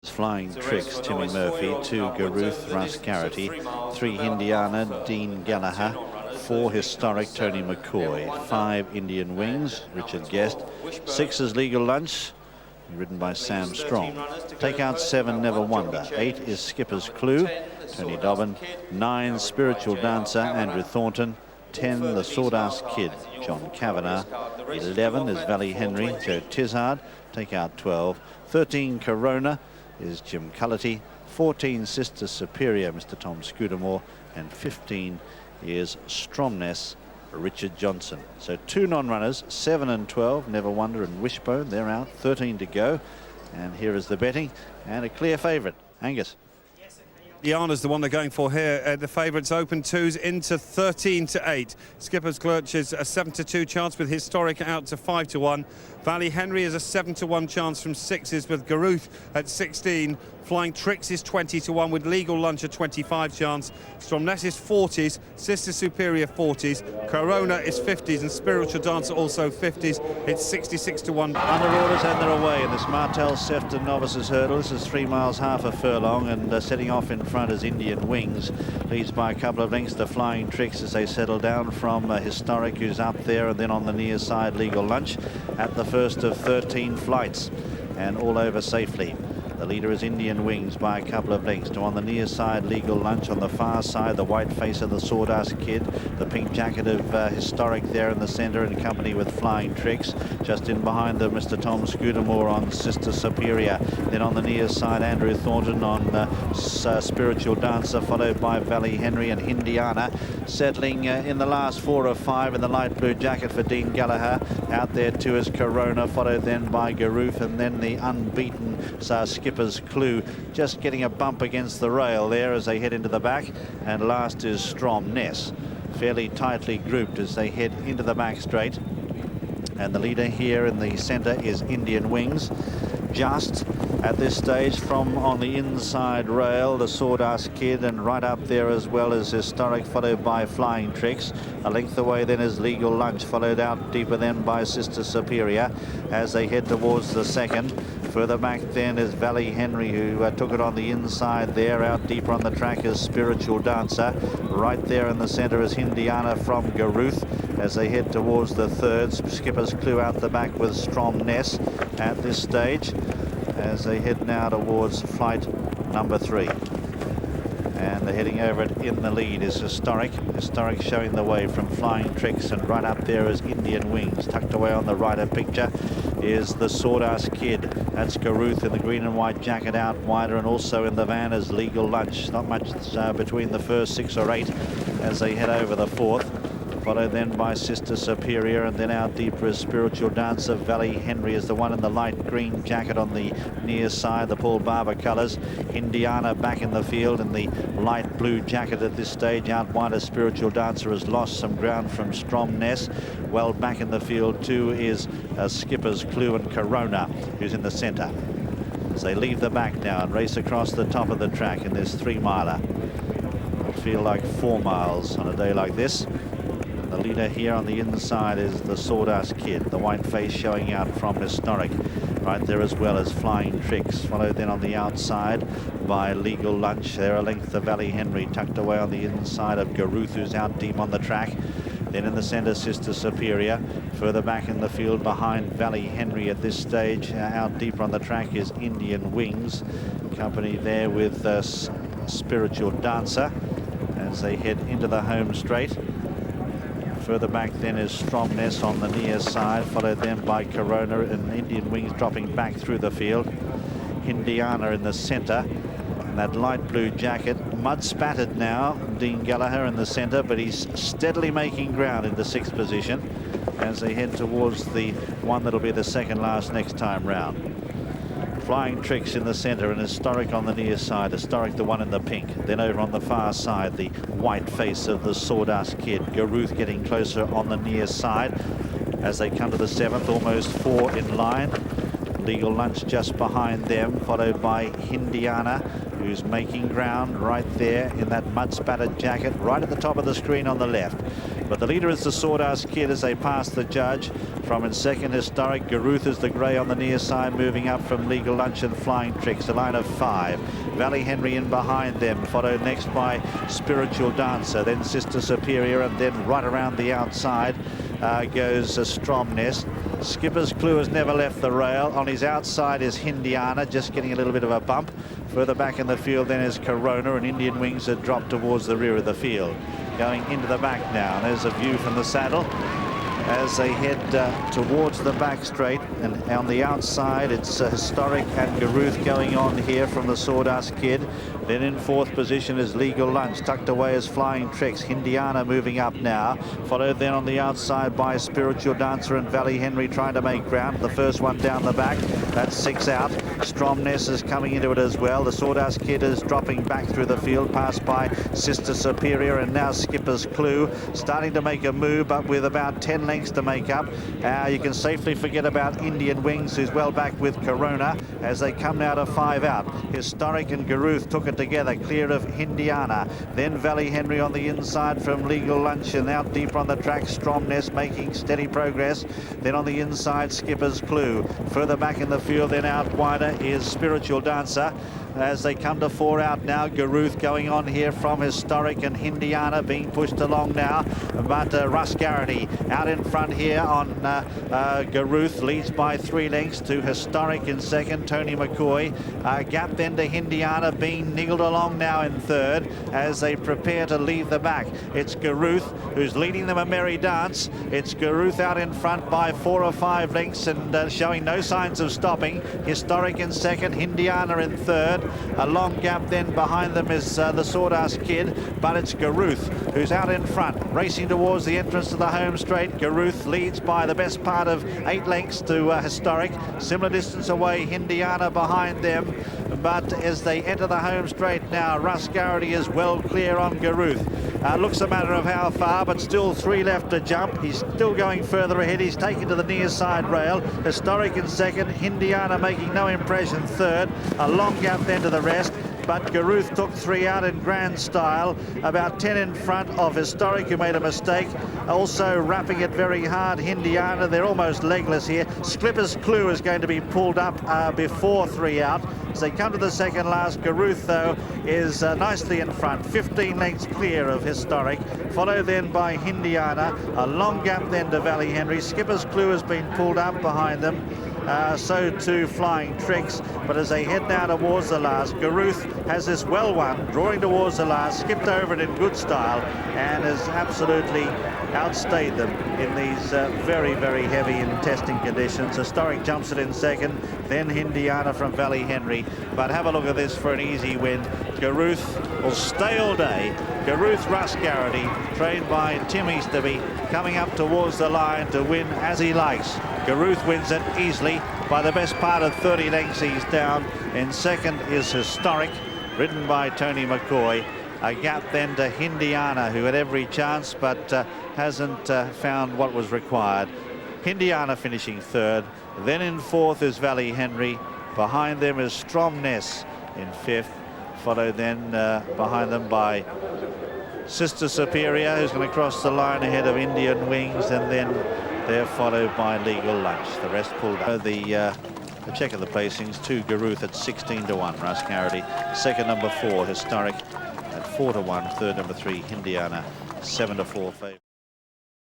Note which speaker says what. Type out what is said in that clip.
Speaker 1: Flying Tricks, Timmy Murphy. 2, Garruth, Russ, Garritty. 3, Hindiana, Dean Gallagher. 4, Historic, Tony McCoy. 5, Indian Wings, Richard Guest. 6 is Legal Lunch, ridden by Sam Strong. Take out 7, Never Wonder. 8 is Skipper's Clue, Tony Dobbin. 9, Spiritual Dancer, Andrew Thornton. 10, The Sawdust Kid, John Kavanagh. 11 is Valley Henry, Joe Tizard. Take out 12. 13, Corona, is Jim Cullity. 14, Sister Superior, Mr. Tom Scudamore. And 15 is Stromness, Richard Johnson. So 2 non-runners, 7 and 12, Never Wonder and Wishbone. They're out, 13 to go. And here is the betting, and a clear favourite, Angus.
Speaker 2: Indiana's the one they're going for here. The favourites open 2s into 13 to 8. Skipper's Clutch is a 7 to 2 chance with Historic out to 5 to 1. Valley Henry is a 7 to 1 chance from 6s with Garruth at 16. Flying Tricks is 20 to 1 with Legal Lunch a 25 chance. Stromness is 40s, Sister Superior 40s, Corona is 50s, and Spiritual Dancer also 50s. It's 66 to 1.
Speaker 1: Under orders and they're away in this Martell Sefton Novices hurdle. This is 3 miles half a furlong, and setting off in front is Indian Wings. Leads by a couple of lengths to Flying Tricks as they settle down from Historic, who's up there, and then on the near side Legal Lunch at the first of 13 flights and all over safely. The leader is Indian Wings by a couple of lengths. To on the near side, Legal Lunch. On the far side, the white face of the Sawdust Kid. The pink jacket of Historic there in the centre in company with Flying Tricks. Just in behind them, Mr. Tom Scudamore on Sister Superior. Then on the near side, Andrew Thornton on Spiritual Dancer, followed by Valley Henry and Hindiana. Settling in the last 4 of 5 in the light blue jacket for Dean Gallagher. Out there too is Corona, followed then by Garruth, and then the unbeaten Skipper's Clue, just getting a bump against the rail there as they head into the back. And last is Stromness, fairly tightly grouped as they head into the back straight. And the leader here in the centre is Indian Wings. Just at this stage from on the inside rail, the Sawdust Kid, and right up there as well as Historic, followed by Flying Tricks. A length away then is Legal Lunch, followed out deeper then by Sister Superior as they head towards the second. Further back then is Valley Henry, who took it on the inside there. Out deeper on the track is Spiritual Dancer. Right there in the centre is Hindiana from Garruth as they head towards the third. Skipper's Clue out the back with Stromness at this stage as they head now towards flight number 3. And they're heading over it. In the lead is Historic. Historic showing the way from Flying Tricks, and right up there is Indian Wings. Tucked away on the right of picture is the Sawdust Kid. That's Garruth in the green and white jacket out wider, and also in the van is Legal Lunch. Not much between the first 6 or 8 as they head over the 4th. Followed then by Sister Superior, and then out deeper is Spiritual Dancer. Valley Henry is the one in the light green jacket on the near side, the Paul Barber colours. Hindiana back in the field in the light blue jacket at this stage. Out wide as Spiritual Dancer has lost some ground from Stromness. Well back in the field too is Skipper's Clue and Corona, who's in the centre. As they leave the back now and race across the top of the track in this 3-miler. It'll feel like 4 miles on a day like this. The leader here on the inside is the Sawdust Kid, the white face showing out from Historic. Right there as well as Flying Tricks, followed then on the outside by Legal Lunch. There a length of Valley Henry, tucked away on the inside of Garruth, who's out deep on the track. Then in the centre, Sister Superior. Further back in the field behind Valley Henry at this stage, out deeper on the track is Indian Wings, company there with Spiritual Dancer as they head into the home straight. Further back then is Stromness on the near side, followed then by Corona, and Indian Wings dropping back through the field. Hindiana in the centre, and that light blue jacket, mud spattered now. Dean Gallagher in the centre, but he's steadily making ground into 6th position as they head towards the one that'll be the second last next time round. Flying Tricks in the centre and Historic on the near side. Historic the one in the pink. Then over on the far side, the white face of the Sawdust Kid. Garruth getting closer on the near side as they come to the 7th, almost 4 in line. Legal Lunch just behind them, followed by Hindiana, who's making ground right there in that mud-spattered jacket, right at the top of the screen on the left. But the leader is the Sawdust Kid as they pass the judge. From in second, Historic. Garruth is the grey on the near side, moving up from Legal Lunch and Flying Tricks, a line of 5. Valley Henry in behind them, followed next by Spiritual Dancer, then Sister Superior, and then right around the outside goes Stromness. Skipper's Clue has never left the rail. On his outside is Hindiana, just getting a little bit of a bump. Further back in the field then is Corona, and Indian Wings have dropped towards the rear of the field. Going into the back now, and there's a view from the saddle as they head towards the back straight, and on the outside it's Historic and Garruth going on here from the Sawdust Kid. Then in fourth position is Legal Lunch, tucked away as Flying Tricks. Hindiana moving up now, followed then on the outside by Spiritual Dancer and Valley Henry trying to make ground. The first one down the back, that's 6 out. Stromness is coming into it as well. The Sawdust Kid is dropping back through the field, passed by Sister Superior, and now Skipper's Clue starting to make a move, but with about 10 lengths to make up. You can safely forget about Indian Wings, who's well back with Corona as they come now to 5 out. Historic and Garruth took it together, clear of Hindiana. Then Valley Henry on the inside from Legal Lunch, and out deep on the track Stromness making steady progress. Then on the inside Skipper's Clue. Further back in the field, then out wider is Spiritual Dancer. As they come to 4 out now, Garruth going on here from Historic, and Hindiana being pushed along now. But Russ Garritty out in front here on Garruth, leads by 3 lengths to Historic in second. Tony McCoy gap then to Hindiana, being niggled along now in third as they prepare to leave the back. It's Garruth who's leading them a merry dance. It's Garruth out in front by 4 or 5 lengths and showing no signs of stopping. Historic in second, Hindiana in third. A long gap then behind them is the Sawdust Kid, but it's Garruth who's out in front, racing towards the entrance to the home straight. Garruth leads by the best part of 8 lengths to Historic. Similar distance away, Hindiana behind them. But as they enter the home straight now, Russ Garritty is well clear on Garruth. Looks a matter of how far, but still 3 left to jump. He's still going further ahead. He's taken to the near side rail. Historic in second, Hindiana making no impression third. A long gap then to the rest, but Garruth took 3 out in grand style, about 10 in front of Historic, who made a mistake. Also wrapping it very hard, Hindiana. They're almost legless here. Skipper's Clue is going to be pulled up before 3 out. As they come to the second last, Garruth, though, is nicely in front, 15 lengths clear of Historic, followed then by Hindiana. A long gap then to Valley Henry. Skipper's Clue has been pulled up behind them. So too Flying Tricks, but as they head now towards the last, Garruth has this well won, drawing towards the last, skipped over it in good style, and has absolutely outstayed them in these very, very heavy in testing conditions. Historic jumps it in second, then Hindiana from Valley Henry. But have a look at this for an easy win. Garruth will stay all day. Garruth Russ Garritty, trained by Tim Easterby, coming up towards the line to win as he likes. Garruth wins it easily by the best part of 30 lengths. He's down. In second is Historic, ridden by Tony McCoy. A gap then to Hindiana, who had every chance but hasn't found what was required. Hindiana finishing third. Then in fourth is Valley Henry. Behind them is Stromness in fifth, followed then behind them by Sister Superior, who's going to cross the line ahead of Indian Wings, and then they're followed by Legal Lunch. The rest pulled up. The check of the placings, 2 Garruth at 16 to 1, Russ Garritty. Second number 4, Historic at 4 to 1. Third number 3, Hindiana, 7 to 4 favourite.